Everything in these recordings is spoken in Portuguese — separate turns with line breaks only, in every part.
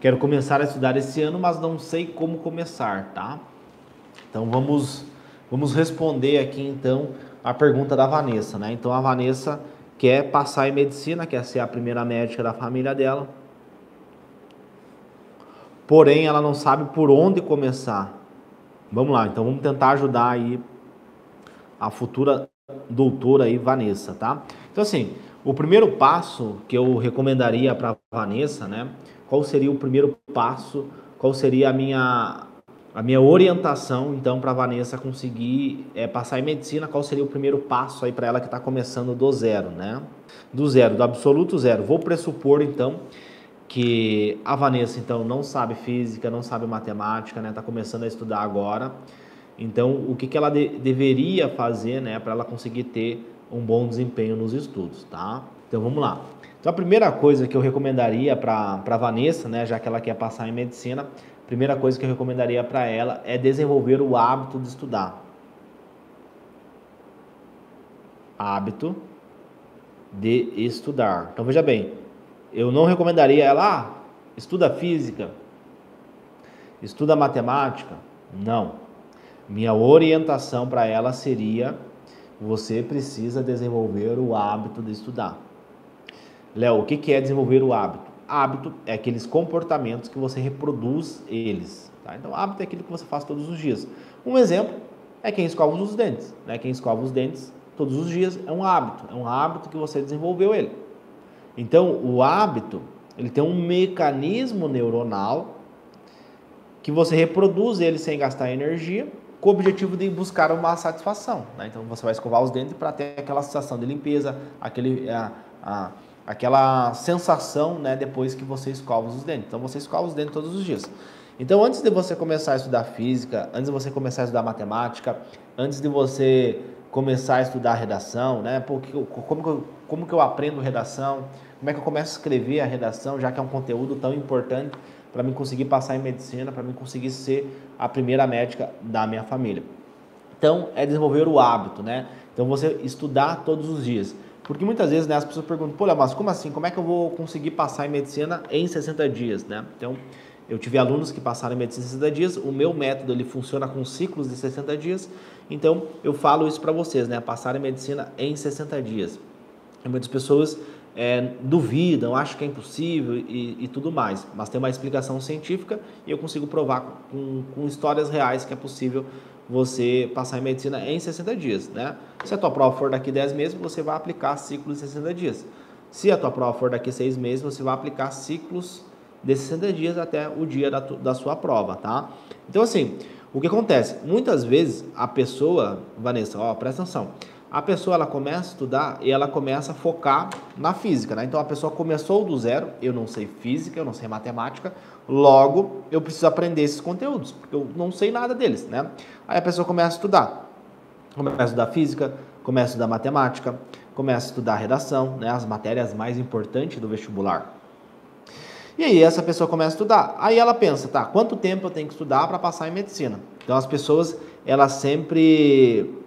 Quero começar a estudar esse ano, mas não sei como começar, tá? Então vamos responder aqui então a pergunta da Vanessa, né? Então a Vanessa quer passar em medicina, quer ser a primeira médica da família dela. Porém, ela não sabe por onde começar. Vamos lá, então vamos tentar ajudar aí a futura doutora aí, Vanessa, tá? Então assim, o primeiro passo que eu recomendaria para Vanessa, né? Qual seria o primeiro passo? Qual seria a minha orientação, então, para a Vanessa conseguir passar em medicina? Qual seria o primeiro passo aí para ela que está começando do zero, né? Do zero, do absoluto zero. Vou pressupor, então, que a Vanessa, então, não sabe física, não sabe matemática, né? Tá começando a estudar agora. Então, o que ela deveria fazer, né, para ela conseguir ter um bom desempenho nos estudos, tá? Então, vamos lá. Então, a primeira coisa que eu recomendaria para a Vanessa, né, já que ela quer passar em medicina, a primeira coisa que eu recomendaria para ela é desenvolver o hábito de estudar. Hábito de estudar. Então, veja bem, eu não recomendaria ela, estuda física, estuda matemática. Não. Minha orientação para ela seria: você precisa desenvolver o hábito de estudar. Léo, o que é desenvolver o hábito? Hábito é aqueles comportamentos que você reproduz eles. Tá? Então, hábito é aquilo que você faz todos os dias. Um exemplo é quem escova os dentes. Né? Quem escova os dentes todos os dias é um hábito que você desenvolveu ele. Então, o hábito, ele tem um mecanismo neuronal que você reproduz ele sem gastar energia, com o objetivo de buscar uma satisfação. Né? Então, você vai escovar os dentes para ter aquela sensação de limpeza, aquela sensação, né, depois que você escova os dentes. Então, você escova os dentes todos os dias. Então, antes de você começar a estudar física, antes de você começar a estudar matemática, antes de você começar a estudar redação, né? Como que eu aprendo redação? Como é que eu começo a escrever a redação, já que é um conteúdo tão importante para mim conseguir passar em medicina, para mim conseguir ser a primeira médica da minha família? Então, é desenvolver o hábito, né? Então, você estudar todos os dias. Porque muitas vezes, né, as pessoas perguntam: pô, Léo, mas como assim? Como é que eu vou conseguir passar em medicina em 60 dias, né? Então, eu tive alunos que passaram em medicina em 60 dias. O meu método, ele funciona com ciclos de 60 dias. Então, eu falo isso para vocês, né? Passar em medicina em 60 dias. E muitas pessoas duvidam, acham que é impossível e tudo mais. Mas tem uma explicação científica e eu consigo provar com histórias reais que é possível você passar em medicina em 60 dias, né? Se a tua prova for daqui 10 meses, você vai aplicar ciclos de 60 dias. Se a tua prova for daqui 6 meses, você vai aplicar ciclos de 60 dias até o dia da sua prova, tá? Então, assim, o que acontece? Muitas vezes a pessoa, Vanessa, ó, presta atenção, a pessoa, ela começa a estudar e ela começa a focar na física, né? Então, a pessoa começou do zero, eu não sei física, eu não sei matemática, logo, eu preciso aprender esses conteúdos, porque eu não sei nada deles, né? Aí a pessoa começa a estudar física, começa a estudar matemática, começa a estudar redação, né? As matérias mais importantes do vestibular. E aí essa pessoa começa a estudar. Aí ela pensa, tá, quanto tempo eu tenho que estudar para passar em medicina? Então as pessoas, elas sempre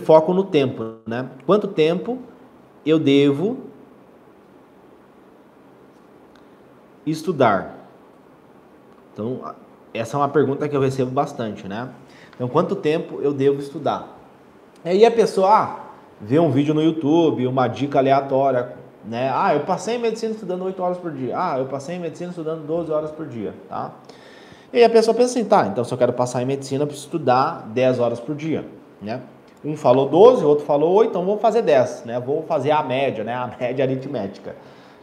focam no tempo, né? Quanto tempo eu devo estudar? Então, essa é uma pergunta que eu recebo bastante, né? Então, quanto tempo eu devo estudar? Aí a pessoa vê um vídeo no YouTube, uma dica aleatória, né? Eu passei em medicina estudando 8 horas por dia. Eu passei em medicina estudando 12 horas por dia, tá? E aí a pessoa pensa assim, tá, então se eu quero passar em medicina, eu preciso estudar 10 horas por dia, né? Um falou 12, o outro falou 8, então vou fazer 10, né? Vou fazer a média, né? A média aritmética.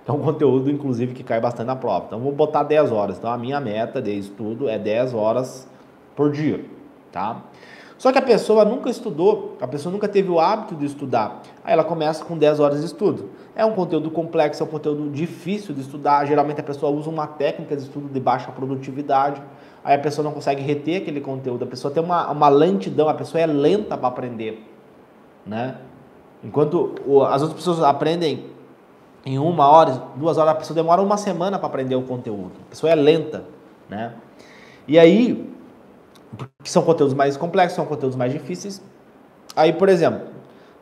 É um conteúdo, inclusive, que cai bastante na prova. Então, vou botar 10 horas. Então, a minha meta de estudo é 10 horas por dia, tá? Só que a pessoa nunca estudou, a pessoa nunca teve o hábito de estudar. Aí ela começa com 10 horas de estudo. É um conteúdo complexo, é um conteúdo difícil de estudar. Geralmente a pessoa usa uma técnica de estudo de baixa produtividade. Aí a pessoa não consegue reter aquele conteúdo. A pessoa tem uma lentidão, a pessoa é lenta para aprender, né? Enquanto as outras pessoas aprendem em 1 hora, 2 horas, a pessoa demora 1 semana para aprender o conteúdo. A pessoa é lenta, né? E aí, porque são conteúdos mais complexos, são conteúdos mais difíceis. Aí, por exemplo,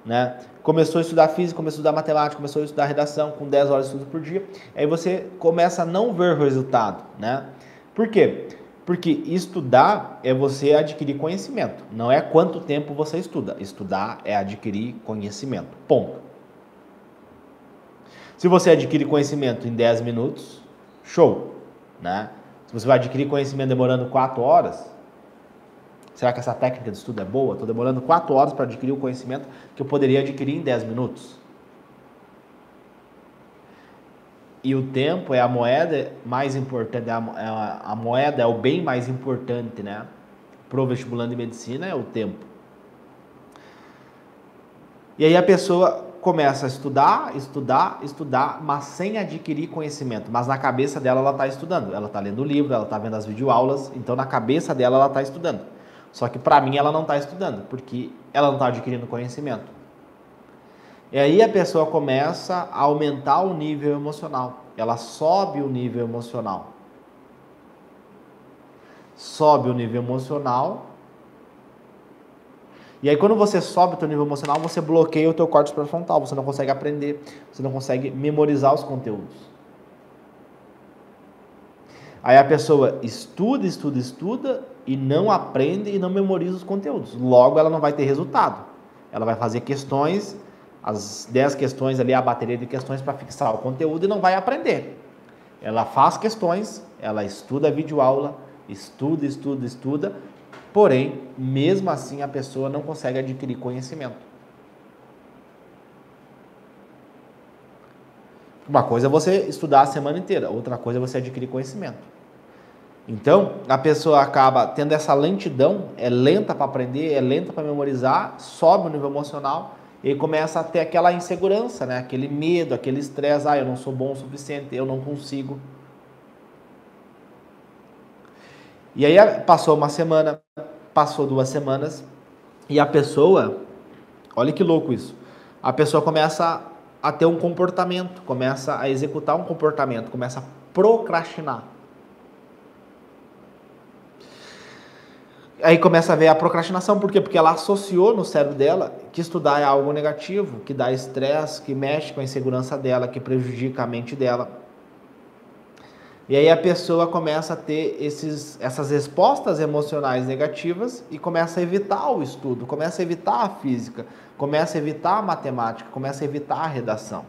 né? começou a estudar física, começou a estudar matemática, começou a estudar redação com 10 horas de estudo por dia, aí você começa a não ver o resultado, né? Por quê? Porque estudar é você adquirir conhecimento, não é quanto tempo você estuda. Estudar é adquirir conhecimento, ponto. Se você adquire conhecimento em 10 minutos, show, né? Se você vai adquirir conhecimento demorando 4 horas, será que essa técnica de estudo é boa? Estou demorando 4 horas para adquirir o conhecimento que eu poderia adquirir em 10 minutos. E o tempo é a moeda mais importante, a moeda é o bem mais importante, né? Pro vestibulando de medicina é o tempo. E aí a pessoa começa a estudar, mas sem adquirir conhecimento. Mas na cabeça dela ela está estudando. Ela está lendo o livro, ela está vendo as videoaulas, então na cabeça dela ela está estudando. Só que para mim ela não está estudando, porque ela não está adquirindo conhecimento. E aí a pessoa começa a aumentar o nível emocional. Ela sobe o nível emocional. Sobe o nível emocional. E aí quando você sobe o teu nível emocional, você bloqueia o teu córtex pré-frontal. Você não consegue aprender, você não consegue memorizar os conteúdos. Aí a pessoa estuda e não aprende e não memoriza os conteúdos. Logo ela não vai ter resultado. Ela vai fazer questões, as 10 questões ali, a bateria de questões para fixar o conteúdo e não vai aprender. Ela faz questões, ela estuda a videoaula, estuda, porém, mesmo assim a pessoa não consegue adquirir conhecimento. Uma coisa é você estudar a semana inteira, outra coisa é você adquirir conhecimento. Então, a pessoa acaba tendo essa lentidão, é lenta para aprender, é lenta para memorizar, sobe o nível emocional e começa a ter aquela insegurança, né? Aquele medo, aquele estresse, eu não sou bom o suficiente, eu não consigo. E aí passou uma semana, passou 2 semanas e a pessoa, olha que louco isso, a pessoa começa a ter um comportamento, começa a executar um comportamento, começa a procrastinar. Aí começa a ver a procrastinação, por quê? Porque ela associou no cérebro dela que estudar é algo negativo, que dá estresse, que mexe com a insegurança dela, que prejudica a mente dela. E aí a pessoa começa a ter essas respostas emocionais negativas e começa a evitar o estudo, começa a evitar a física, começa a evitar a matemática, começa a evitar a redação.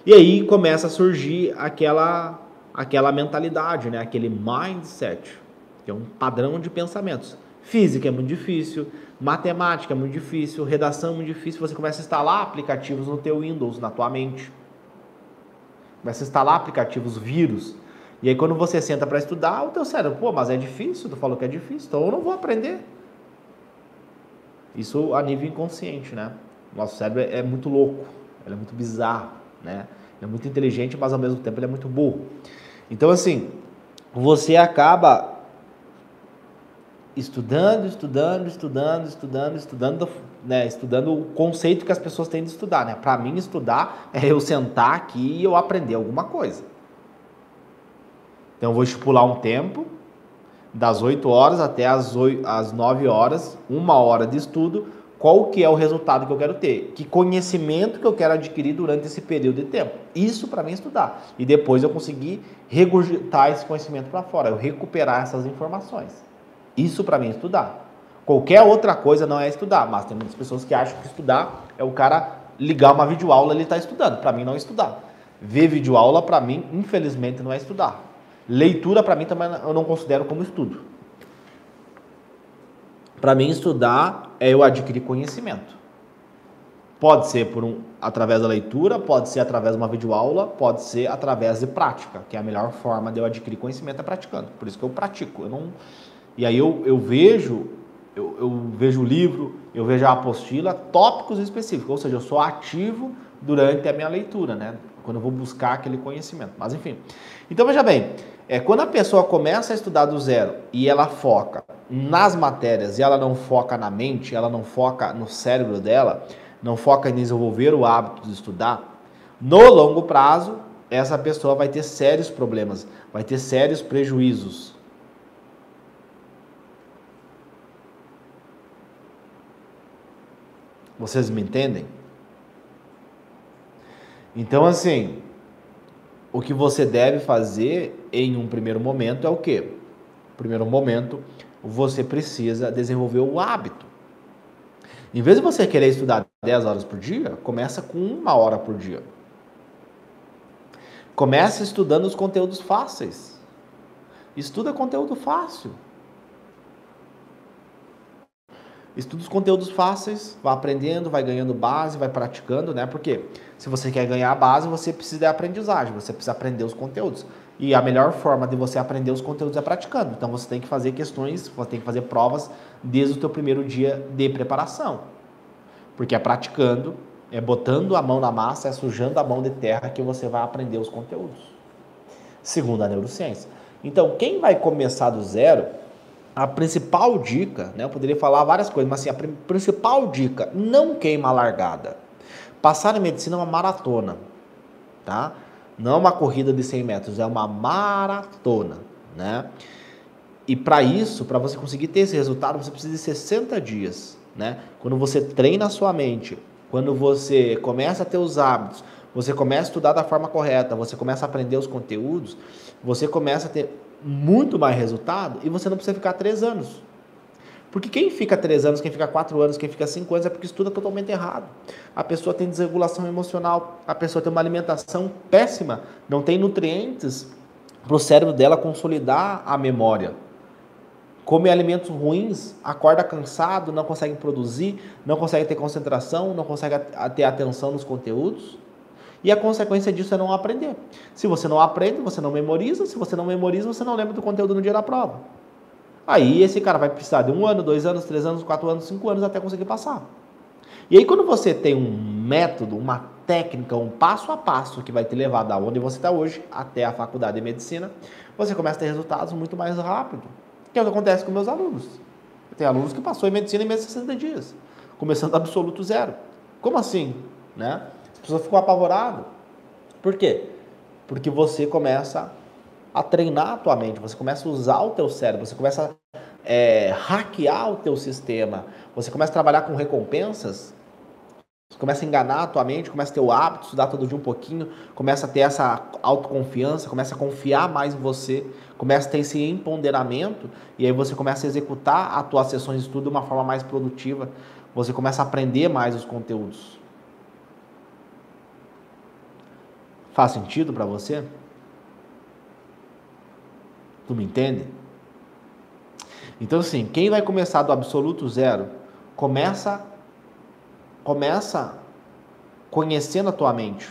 E aí começa a surgir aquela mentalidade, né? Aquele mindset, que é um padrão de pensamentos. Física é muito difícil, matemática é muito difícil, redação é muito difícil. Você começa a instalar aplicativos no teu Windows, na tua mente. Começa a instalar aplicativos, vírus. E aí quando você senta para estudar, o teu cérebro, mas é difícil, tu falou que é difícil, então eu não vou aprender. Isso a nível inconsciente, né? Nosso cérebro é muito louco, ele é muito bizarro, né? Ele é muito inteligente, mas ao mesmo tempo ele é muito burro. Então, assim, você acaba estudando, né? Estudando o conceito que as pessoas têm de estudar, né? Para mim, estudar é eu sentar aqui e eu aprender alguma coisa. Então, eu vou estipular um tempo, das 8 horas até as 9 horas, 1 hora de estudo, qual que é o resultado que eu quero ter, que conhecimento que eu quero adquirir durante esse período de tempo. Isso para mim é estudar. E depois eu conseguir regurgitar esse conhecimento para fora, eu recuperar essas informações. Isso para mim é estudar. Qualquer outra coisa não é estudar, mas tem muitas pessoas que acham que estudar é o cara ligar uma videoaula e ele está estudando. Para mim não é estudar. Ver videoaula para mim, infelizmente, não é estudar. Leitura para mim também eu não considero como estudo. Para mim, estudar é eu adquirir conhecimento. Pode ser através da leitura, pode ser através de uma videoaula, pode ser através de prática, que é a melhor forma de eu adquirir conhecimento é praticando. Por isso que eu pratico. E aí eu vejo o livro, eu vejo a apostila, tópicos específicos, ou seja, eu sou ativo durante a minha leitura, né? Quando eu vou buscar aquele conhecimento. Mas enfim. Então veja bem, quando a pessoa começa a estudar do zero e ela foca nas matérias e ela não foca na mente, ela não foca no cérebro dela, não foca em desenvolver o hábito de estudar, no longo prazo, essa pessoa vai ter sérios problemas, vai ter sérios prejuízos. Vocês me entendem? Então, assim, o que você deve fazer em um primeiro momento é o quê? No primeiro momento, você precisa desenvolver o hábito. Em vez de você querer estudar 10 horas por dia, começa com 1 hora por dia. Comece estudando os conteúdos fáceis. Estuda conteúdo fácil. Estuda os conteúdos fáceis, vai aprendendo, vai ganhando base, vai praticando, né? Porque se você quer ganhar a base, você precisa de aprendizagem, você precisa aprender os conteúdos. E a melhor forma de você aprender os conteúdos é praticando. Então você tem que fazer questões, você tem que fazer provas desde o teu primeiro dia de preparação. Porque é praticando, é botando a mão na massa, é sujando a mão de terra que você vai aprender os conteúdos. Segundo a neurociência. Então, quem vai começar do zero, a principal dica, né, eu poderia falar várias coisas, mas assim, a principal dica, não queima a largada. Passar em medicina é uma maratona, tá? Não é uma corrida de 100 metros, é uma maratona, né? E para isso, para você conseguir ter esse resultado, você precisa de 60 dias, né? Quando você treina a sua mente, quando você começa a ter os hábitos, você começa a estudar da forma correta, você começa a aprender os conteúdos, você começa a ter muito mais resultado e você não precisa ficar 3 anos. Porque quem fica 3 anos, quem fica 4 anos, quem fica 5 anos é porque estuda totalmente errado. A pessoa tem desregulação emocional, a pessoa tem uma alimentação péssima, não tem nutrientes para o cérebro dela consolidar a memória. Come alimentos ruins, acorda cansado, não consegue produzir, não consegue ter concentração, não consegue ter atenção nos conteúdos. E a consequência disso é não aprender. Se você não aprende, você não memoriza. Se você não memoriza, você não lembra do conteúdo no dia da prova. Aí esse cara vai precisar de 1 ano, 2 anos, 3 anos, 4 anos, 5 anos até conseguir passar. E aí quando você tem um método, uma técnica, um passo a passo que vai te levar da onde você está hoje até a faculdade de medicina, você começa a ter resultados muito mais rápido. Que é o que acontece com meus alunos. Tem alunos que passou em medicina em menos de 60 dias, começando absoluto zero. Como assim? Né? As pessoas ficam apavoradas. Por quê? Porque você começa a treinar a tua mente, você começa a usar o teu cérebro, você começa a hackear o teu sistema, você começa a trabalhar com recompensas, você começa a enganar a tua mente, começa a ter o hábito, estudar todo dia um pouquinho, começa a ter essa autoconfiança, começa a confiar mais em você, começa a ter esse empoderamento, e aí você começa a executar as tuas sessões de estudo de uma forma mais produtiva, você começa a aprender mais os conteúdos. Faz sentido para você? Tu me entende? Então, assim, quem vai começar do absoluto zero, começa conhecendo a tua mente.